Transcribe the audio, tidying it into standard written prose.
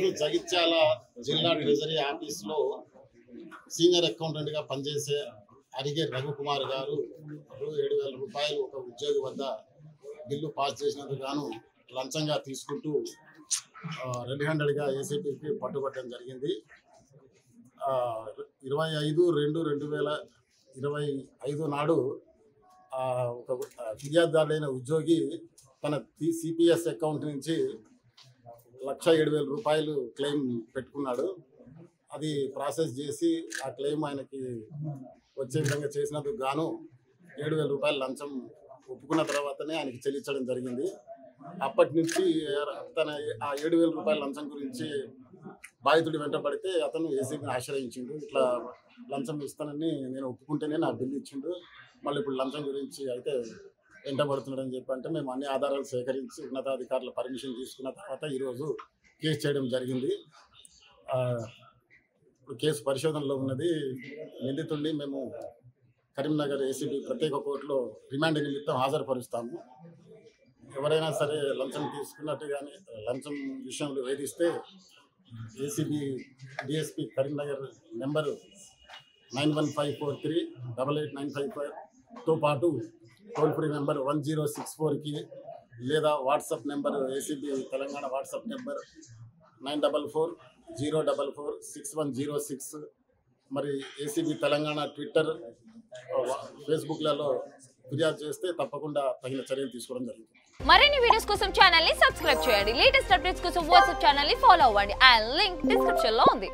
ఈరోజు జగిత్యాల జిల్లా ట్రెజరీ ఆఫీస్లో సీనియర్ అకౌంటెంట్గా పనిచేసే అరిగే రఘుకుమార్ గారు 7,000 రూపాయలు ఒక ఉద్యోగి వద్ద బిల్లు పాస్ చేసినందుకు గాను లంచంగా తీసుకుంటూ రెడ్ హ్యాండెడ్గా ఏసీపీకి పట్టుబట్టడం జరిగింది. 25/2/2025 నాడు ఒక ఫిర్యాదుదారుడైన ఉద్యోగి తన సిపిఎస్ అకౌంట్ నుంచి 1,07,000 రూపాయలు క్లెయిమ్ పెట్టుకున్నాడు. అది ప్రాసెస్ చేసి ఆ క్లెయిమ్ ఆయనకి వచ్చే విధంగా చేసినందుకు గాను 7,000 రూపాయలు లంచం ఒప్పుకున్న తర్వాతనే ఆయనకి చెల్లించడం జరిగింది. అప్పటి నుంచి తన ఆ 7,000 రూపాయల లంచం గురించి బాధితుడి వెంటబడితే అతను ఏసీబీని ఆశ్రయించిండు. ఇట్లా లంచం ఇస్తానని నేను ఒప్పుకుంటేనే నా బిల్లు ఇచ్చిండు, మళ్ళీ ఇప్పుడు లంచం గురించి అయితే వెంటబడుతున్నాడని చెప్పి అంటే మేము అన్ని ఆధారాలు సేకరించి ఉన్నతాధికారుల పర్మిషన్ తీసుకున్న తర్వాత ఈరోజు కేసు చేయడం జరిగింది. ఇప్పుడు కేసు పరిశోధనలో ఉన్నది. నిందితుడిని మేము కరీంనగర్ ఏసీబీ ప్రత్యేక కోర్టులో రిమాండ్ నిమిత్తం హాజరుపరుస్తాము. ఎవరైనా సరే లంచం తీసుకున్నట్టు కానీ లంచం విషయంలో వేధిస్తే ఏసీబీ డిఎస్పీ కరీంనగర్ నెంబరు 9154388955తో పాటు టోల్ ఫ్రీ నెంబర్ 1064కి లేదా WhatsApp number ACB Telangana WhatsApp number 9440446106 మరి ఏసీబీ తెలంగాణ ట్విట్టర్ ఫేస్బుక్లలో ఫిర్యాదు చేస్తే తప్పకుండా తగిన చర్యలు తీసుకోవడం జరుగుతుంది. మరిన్ని వీడియోస్ కోసం ఛానల్ ని సబ్స్క్రైబ్ చేయండి. లేటెస్ట్ అప్డేట్స్ కోసం వాట్సాప్ ఛానల్ ని ఫాలో అవ్వండి. ఆ లింక్ డిస్క్రిప్షన్ లో ఉంది.